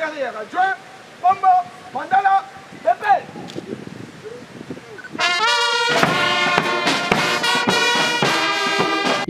derrière adjoint, Bombo, Mandala, Pépé.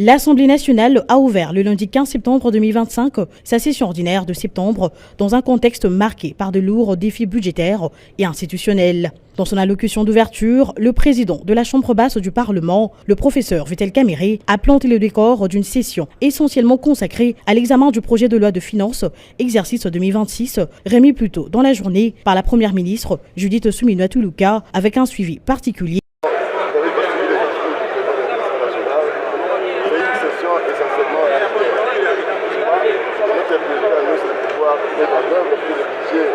L'Assemblée nationale a ouvert le lundi 15 septembre 2025 sa session ordinaire de septembre dans un contexte marqué par de lourds défis budgétaires et institutionnels. Dans son allocution d'ouverture, le président de la Chambre basse du Parlement, le professeur Vital Kamerhe, a planté le décor d'une session essentiellement consacrée à l'examen du projet de loi de finances exercice 2026, remis plus tôt dans la journée par la première ministre Judith Suminwa-Tuluka avec un suivi particulier. Essentiellement notre priorité à nous, c'est de pouvoir mettre en œuvre que le budget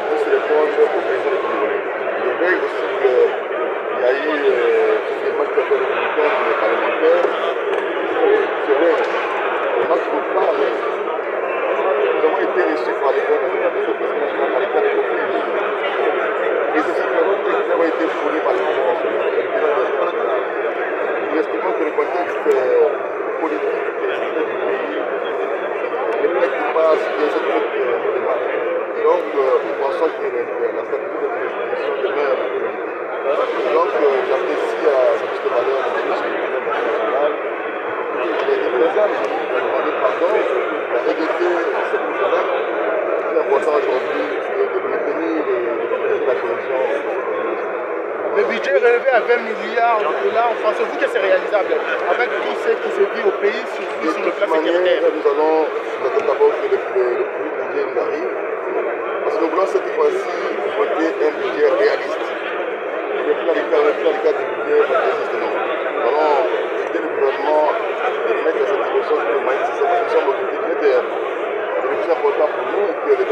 puisse répondre aux besoins des Congolais. Je veille aussi qu'il y a eu des matchs républicains et parlementaires sereins. Le match vous parle. Nous avons été reçus par les gouvernements par l'État de Copie. Et ceci nous avons été fournis par les internationaux. Nous estimons que le contexte politique donc, nous pensons que la stabilité de l'institution demeure. Donc, j'apprécie à sa juste valeur de l'Union internationale. Il est présent, il demande pardon, il a regretté cette chose-là. C'est important aujourd'hui de maintenir la cohésion. Le budget relevé à 20 milliards de dollars, pensez-vous que c'est réalisable avec tout ce qui se vit au pays, surtout sur le plan sécuritaire? Nous allons d'abord que le budget nous arrive, parce que nous voulons cette fois-ci voter un budget réaliste. Le plan du budget existe, non. Nous allons aider le gouvernement à mettre à sa disposition tous les moyens nécessaires parce que nous sommes l'autorité budgétaire. C'est le plus important pour nous que les